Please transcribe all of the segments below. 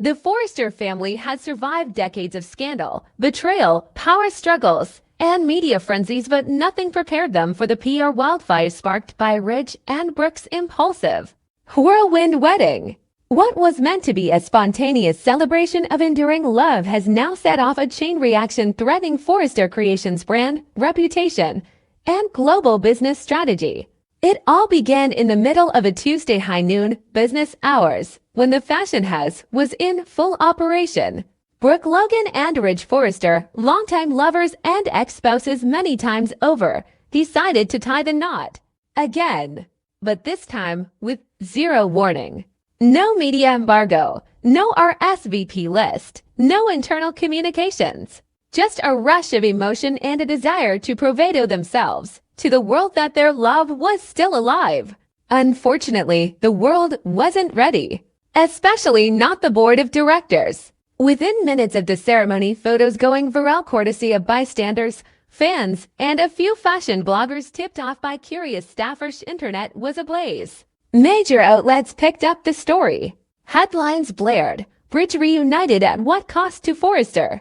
The Forrester family had survived decades of scandal, betrayal, power struggles, and media frenzies, but nothing prepared them for the PR wildfire sparked by Ridge and Brooke's impulsive whirlwind wedding. What was meant to be a spontaneous celebration of enduring love has now set off a chain reaction threatening Forrester Creations' brand, reputation, and global business strategy. It all began in the middle of a Tuesday high noon business hours, when the fashion house was in full operation. Brooke Logan and Ridge Forrester, longtime lovers and ex-spouses many times over, decided to tie the knot again, but this time with zero warning. No media embargo, no RSVP list, no internal communications. Just a rush of emotion and a desire to prove themselves to the world that their love was still alive. Unfortunately, the world wasn't ready, especially not the board of directors. Within minutes of the ceremony, photos going viral courtesy of bystanders, fans, and a few fashion bloggers tipped off by curious staffers, internet was ablaze. Major outlets picked up the story. Headlines blared, Bridge reunited at what cost to Forrester?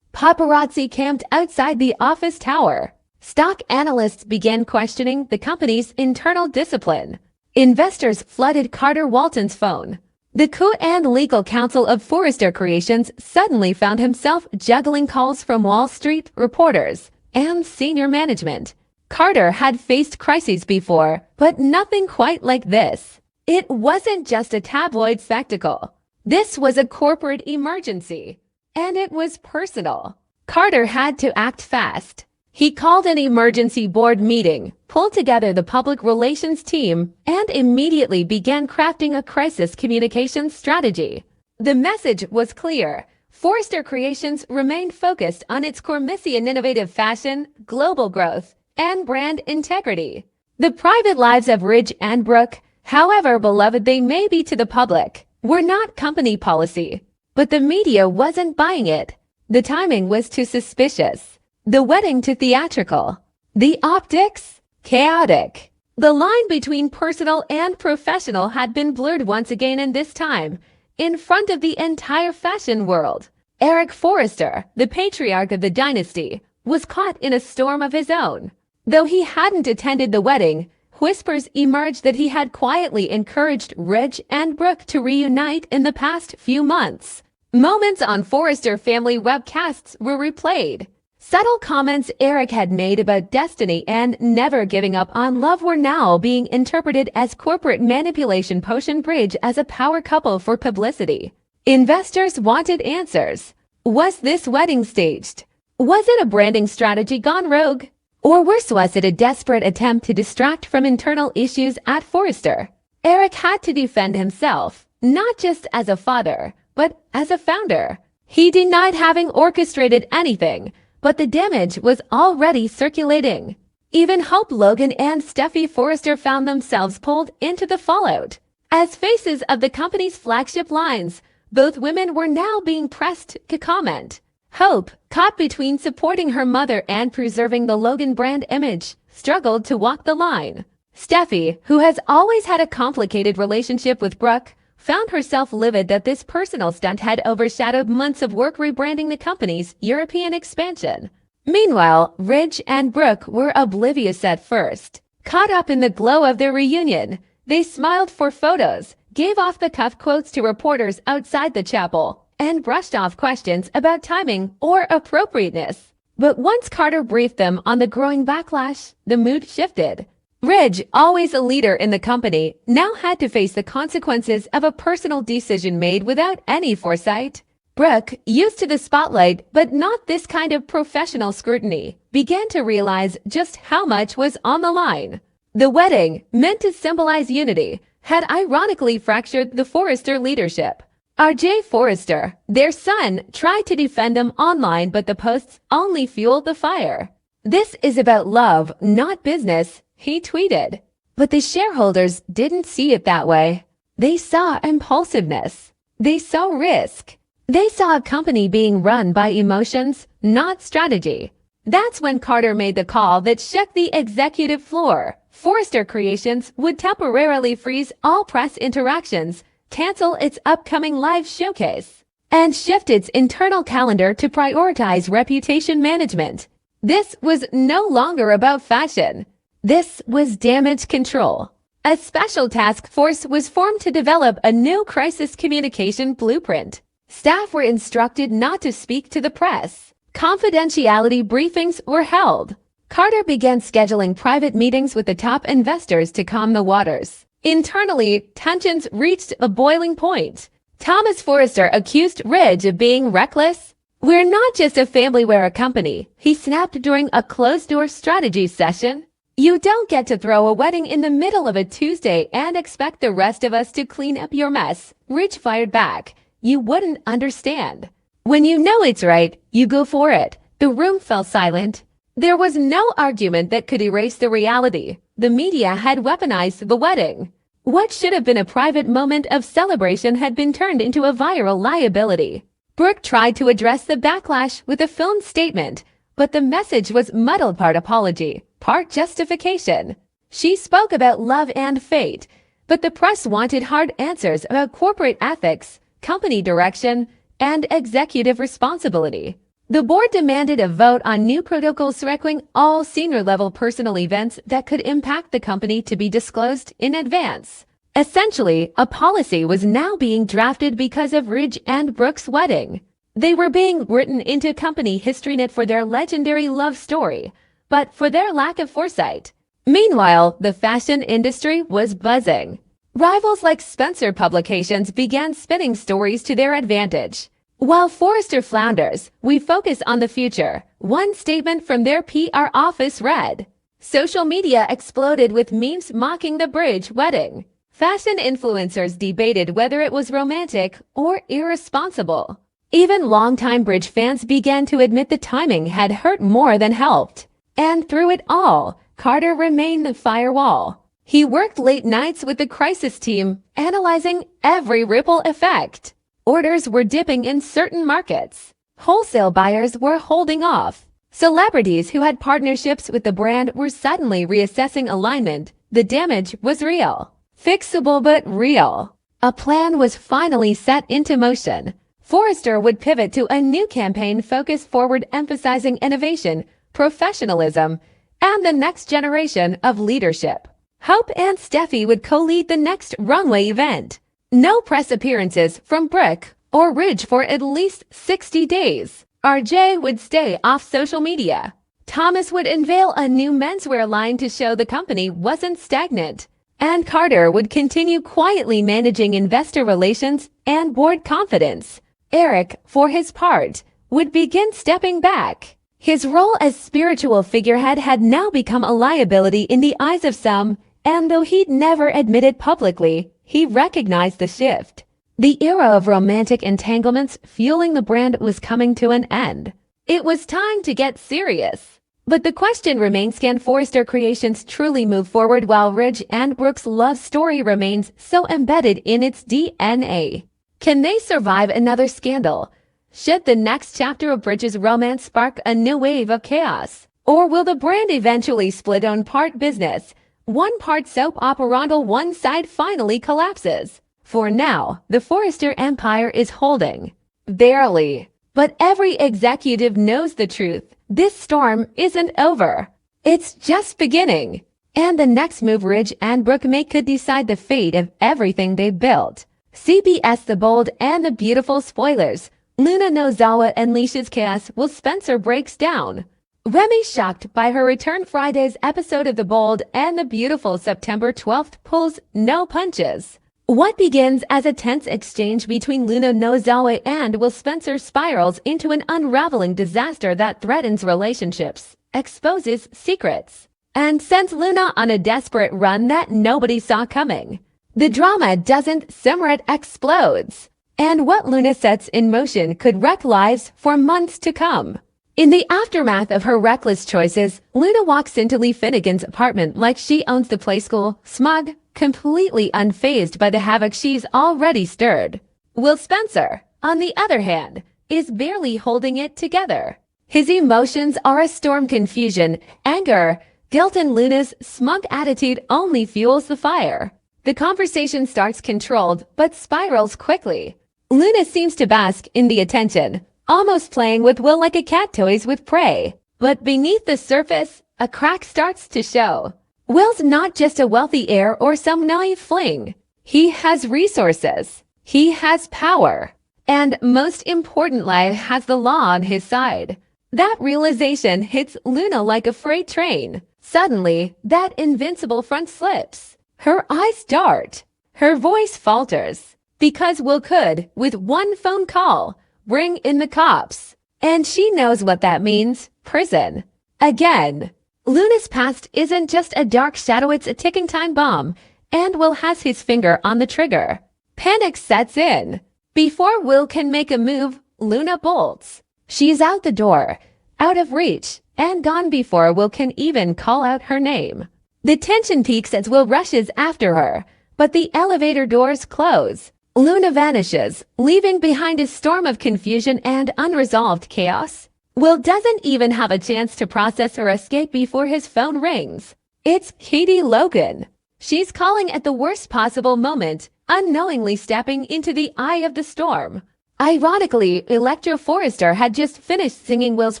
Paparazzi camped outside the office tower. Stock analysts began questioning the company's internal discipline. Investors flooded Carter Walton's phone. The coup and legal counsel of Forrester Creations suddenly found himself juggling calls from Wall Street reporters and senior management. Carter had faced crises before, but nothing quite like this. It wasn't just a tabloid spectacle. This was a corporate emergency, and it was personal. Carter had to act fast. He called an emergency board meeting, pulled together the public relations team, and immediately began crafting a crisis communications strategy. The message was clear. Forrester Creations remained focused on its core mission: innovative fashion, global growth, and brand integrity. The private lives of Ridge and Brooke, however beloved they may be to the public, were not company policy. But the media wasn't buying it. The timing was too suspicious. The wedding too theatrical. The optics chaotic. The line between personal and professional had been blurred once again, and this time in front of the entire fashion world. Eric Forrester, the patriarch of the dynasty, was caught in a storm of his own. Though he hadn't attended the wedding, whispers emerged that he had quietly encouraged Ridge and Brooke to reunite in the past few months. Moments on Forrester family webcasts were replayed. Subtle comments Eric had made about destiny and never giving up on love were now being interpreted as corporate manipulation, pushing Bridge as a power couple for publicity. Investors wanted answers. Was this wedding staged? Was it a branding strategy gone rogue? Or worse, was it a desperate attempt to distract from internal issues at Forrester? Eric had to defend himself, not just as a father, but as a founder. He denied having orchestrated anything, but the damage was already circulating. Even Hope Logan and Steffi Forrester found themselves pulled into the fallout. As faces of the company's flagship lines, both women were now being pressed to comment. Hope, caught between supporting her mother and preserving the Logan brand image, struggled to walk the line. Steffi, who has always had a complicated relationship with Brooke, found herself livid that this personal stunt had overshadowed months of work rebranding the company's European expansion. Meanwhile, Ridge and Brooke were oblivious at first. Caught up in the glow of their reunion, they smiled for photos, gave off-the-cuff quotes to reporters outside the chapel, and brushed off questions about timing or appropriateness. But once Carter briefed them on the growing backlash, the mood shifted. Ridge, always a leader in the company, now had to face the consequences of a personal decision made without any foresight. Brooke, used to the spotlight but not this kind of professional scrutiny, began to realize just how much was on the line. The wedding, meant to symbolize unity, had ironically fractured the Forrester leadership. R.J. Forrester, their son, tried to defend him online, but the posts only fueled the fire. "This is about love, not business," he tweeted. But the shareholders didn't see it that way. They saw impulsiveness. They saw risk. They saw a company being run by emotions, not strategy. That's when Carter made the call that shook the executive floor. Forrester Creations would temporarily freeze all press interactions cancel its upcoming live showcase, and shift its internal calendar to prioritize reputation management. This was no longer about fashion. This was damage control. A special task force was formed to develop a new crisis communication blueprint. Staff were instructed not to speak to the press. Confidentiality briefings were held. Carter began scheduling private meetings with the top investors to calm the waters. Internally, tensions reached a boiling point. Thomas Forrester accused Ridge of being reckless. "We're not just a family wear company," he snapped during a closed-door strategy session. "You don't get to throw a wedding in the middle of a Tuesday and expect the rest of us to clean up your mess," Ridge fired back. "You wouldn't understand. When you know it's right, you go for it." The room fell silent. There was no argument that could erase the reality. The media had weaponized the wedding. What should have been a private moment of celebration had been turned into a viral liability. Brooke tried to address the backlash with a filmed statement, but the message was muddled, part apology, part justification. She spoke about love and fate, but the press wanted hard answers about corporate ethics, company direction, and executive responsibility. The board demanded a vote on new protocols requiring all senior-level personal events that could impact the company to be disclosed in advance. Essentially, a policy was now being drafted because of Ridge and Brooke's wedding. They were being written into company history not for their legendary love story, but for their lack of foresight. Meanwhile, the fashion industry was buzzing. Rivals like Spencer Publications began spinning stories to their advantage. While Forrester flounders, we focus on the future. One statement from their PR office read, "Social media exploded with memes mocking the Bridge wedding. Fashion influencers debated whether it was romantic or irresponsible." Even longtime Bridge fans began to admit the timing had hurt more than helped. And through it all, Carter remained the firewall. He worked late nights with the crisis team, analyzing every ripple effect. Orders were dipping in certain markets. Wholesale buyers were holding off. Celebrities who had partnerships with the brand were suddenly reassessing alignment. The damage was real. Fixable but real. A plan was finally set into motion. Forrester would pivot to a new campaign focused forward, emphasizing innovation, professionalism, and the next generation of leadership. Hope and Steffi would co-lead the next runway event. No press appearances from Brooke or Ridge for at least 60 days. RJ would stay off social media. Thomas would unveil a new menswear line to show the company wasn't stagnant. And Carter would continue quietly managing investor relations and board confidence. Eric, for his part, would begin stepping back. His role as spiritual figurehead had now become a liability in the eyes of some, and though he'd never admit it publicly, he recognized the shift. The era of romantic entanglements fueling the brand was coming to an end. It was time to get serious. But the question remains, can Forrester Creations truly move forward while Ridge and Brooke's love story remains so embedded in its DNA? Can they survive another scandal? Should the next chapter of Bridge's romance spark a new wave of chaos? Or will the brand eventually split on part business, one part soap opera until one side finally collapses? For now, the Forrester empire is holding. Barely. But every executive knows the truth. This storm isn't over. It's just beginning. And the next move Ridge and Brooke make could decide the fate of everything they've built. CBS The Bold and the Beautiful spoilers. Luna Nozawa unleashes chaos while Spencer breaks down. Remy, shocked by her return. Friday's episode of The Bold and the Beautiful September 12th pulls no punches. What begins as a tense exchange between Luna Nozawa and Will Spencer spirals into an unraveling disaster that threatens relationships, exposes secrets, and sends Luna on a desperate run that nobody saw coming. The drama doesn't simmer, it explodes. And what Luna sets in motion could wreck lives for months to come. In the aftermath of her reckless choices, Luna walks into Lee Finnegan's apartment like she owns the Playskool, smug, completely unfazed by the havoc she's already stirred. Will Spencer, on the other hand, is barely holding it together. His emotions are a storm: confusion, anger, guilt, and Luna's smug attitude only fuels the fire. The conversation starts controlled, but spirals quickly. Luna seems to bask in the attention, almost playing with Will like a cat toys with prey. But beneath the surface, a crack starts to show. Will's not just a wealthy heir or some naive fling. He has resources. He has power. And most importantly, has the law on his side. That realization hits Luna like a freight train. Suddenly, that invincible front slips. Her eyes dart. Her voice falters. Because Will could, with one phone call, bring in the cops. And she knows what that means. Prison. Again. Luna's past isn't just a dark shadow, it's a ticking time bomb. And Will has his finger on the trigger. Panic sets in. Before Will can make a move, Luna bolts. She's out the door, out of reach, and gone before Will can even call out her name. The tension peaks as Will rushes after her, but the elevator doors close. Luna vanishes, leaving behind a storm of confusion and unresolved chaos. Will doesn't even have a chance to process her escape before his phone rings. It's Katie Logan. She's calling at the worst possible moment, unknowingly stepping into the eye of the storm. Ironically, Electra Forrester had just finished singing Will's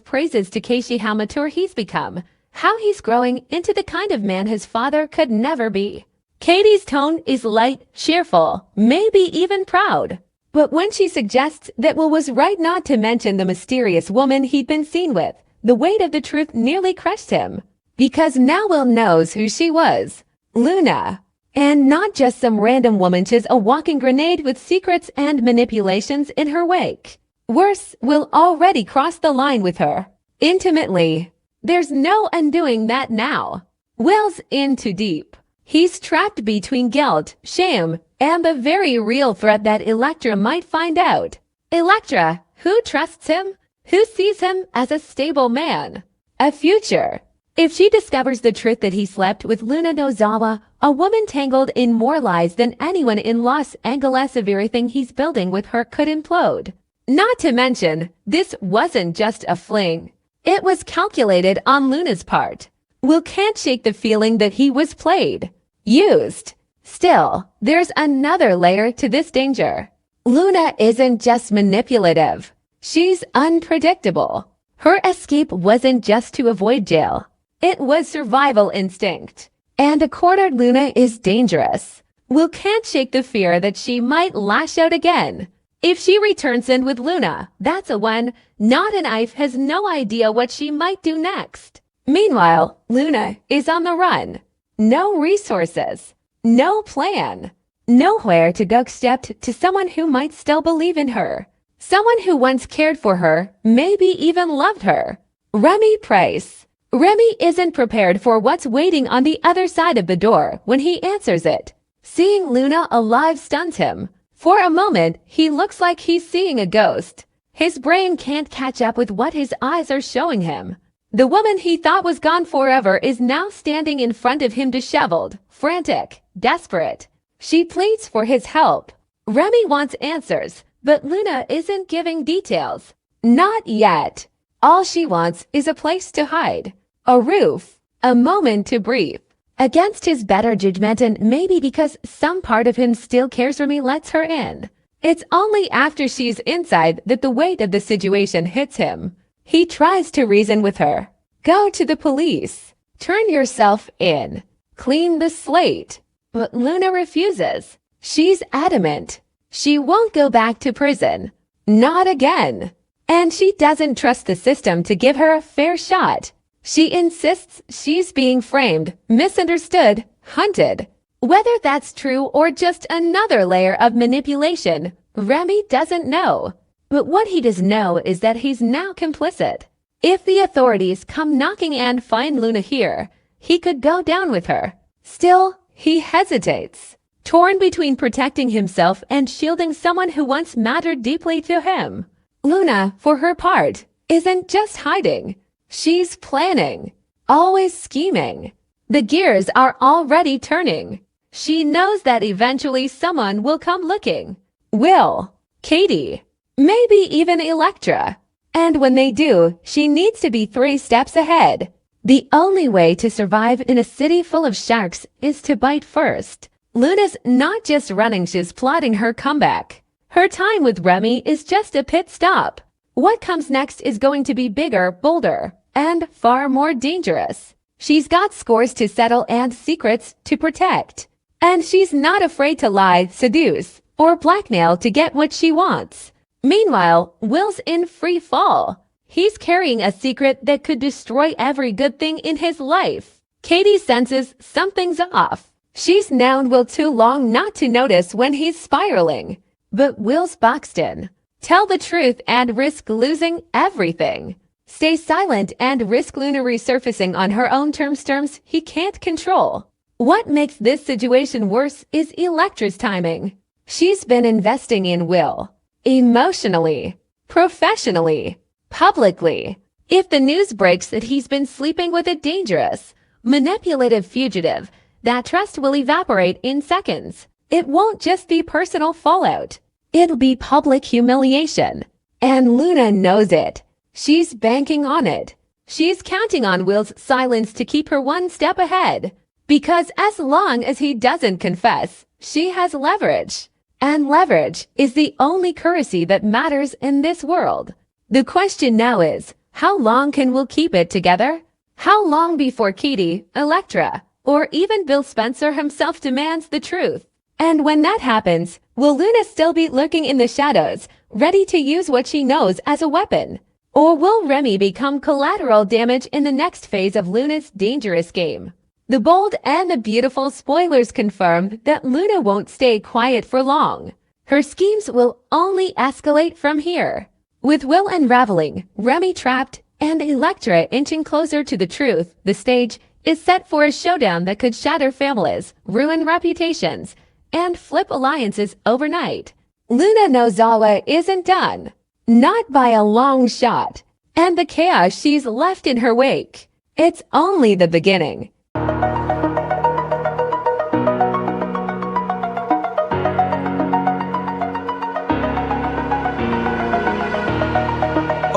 praises to Casey, how mature he's become, how he's growing into the kind of man his father could never be. Katie's tone is light, cheerful, maybe even proud. But when she suggests that Will was right not to mention the mysterious woman he'd been seen with, the weight of the truth nearly crushed him. Because now Will knows who she was. Luna. And not just some random woman, she's a walking grenade with secrets and manipulations in her wake. Worse, Will already crossed the line with her. Intimately. There's no undoing that now. Will's in too deep. He's trapped between guilt, shame, and the very real threat that Electra might find out. Electra, who trusts him? Who sees him as a stable man? A future. If she discovers the truth that he slept with Luna Nozawa, a woman tangled in more lies than anyone in Los Angeles, of everything he's building with her could implode. Not to mention, this wasn't just a fling. It was calculated on Luna's part. Will can't shake the feeling that he was played. Used. Still, there's another layer to this danger. Luna isn't just manipulative. She's unpredictable. Her escape wasn't just to avoid jail. It was survival instinct. And a cornered Luna is dangerous. Will can't shake the fear that she might lash out again. If she returns in with Luna, that's a one. Not an Ive has no idea what she might do next. Meanwhile, Luna is on the run. No resources. No plan. Nowhere to go except to someone who might still believe in her. Someone who once cared for her, maybe even loved her. Remy Price. Remy isn't prepared for what's waiting on the other side of the door when he answers it. Seeing Luna alive stuns him. For a moment, he looks like he's seeing a ghost. His brain can't catch up with what his eyes are showing him. The woman he thought was gone forever is now standing in front of him, disheveled, frantic, desperate. She pleads for his help. Remy wants answers, but Luna isn't giving details. Not yet. All she wants is a place to hide. A roof. A moment to breathe. Against his better judgment, and maybe because some part of him still cares, Remy lets her in. It's only after she's inside that the weight of the situation hits him. He tries to reason with her. Go to the police. Turn yourself in. Clean the slate. But Luna refuses. She's adamant. She won't go back to prison. Not again. And she doesn't trust the system to give her a fair shot. She insists she's being framed, misunderstood, hunted. Whether that's true or just another layer of manipulation, Remy doesn't know. But what he does know is that he's now complicit. If the authorities come knocking and find Luna here, he could go down with her. Still, he hesitates, torn between protecting himself and shielding someone who once mattered deeply to him. Luna, for her part, isn't just hiding. She's planning, always scheming. The gears are already turning. She knows that eventually someone will come looking. Will, Katie, maybe even Electra. And when they do, she needs to be 3 steps ahead. The only way to survive in a city full of sharks is to bite first. Luna's not just running, she's plotting her comeback. Her time with Remy is just a pit stop. What comes next is going to be bigger, bolder, and far more dangerous. She's got scores to settle and secrets to protect. And she's not afraid to lie, seduce, or blackmail to get what she wants. Meanwhile, Will's in free fall. He's carrying a secret that could destroy every good thing in his life. Katie senses something's off. She's known Will too long not to notice when he's spiraling. But Will's boxed in. Tell the truth and risk losing everything. Stay silent and risk Luna resurfacing on her own terms he can't control. What makes this situation worse is Elektra's timing. She's been investing in Will. Emotionally, professionally, publicly. If the news breaks that he's been sleeping with a dangerous, manipulative fugitive, that trust will evaporate in seconds. It won't just be personal fallout. It'll be public humiliation. And Luna knows it. She's banking on it. She's counting on Will's silence to keep her one step ahead. Because as long as he doesn't confess, she has leverage. And leverage is the only currency that matters in this world. The question now is, how long can Will keep it together? How long before Katie, Elektra, or even Bill Spencer himself demands the truth? And when that happens, will Luna still be lurking in the shadows, ready to use what she knows as a weapon? Or will Remy become collateral damage in the next phase of Luna's dangerous game? The bold and the beautiful spoilers confirm that Luna won't stay quiet for long. Her schemes will only escalate from here. With Will unraveling, Remy trapped, and Elektra inching closer to the truth, the stage is set for a showdown that could shatter families, ruin reputations, and flip alliances overnight. Luna Nozawa isn't done. Not by a long shot. And the chaos she's left in her wake. It's only the beginning.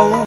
Oh.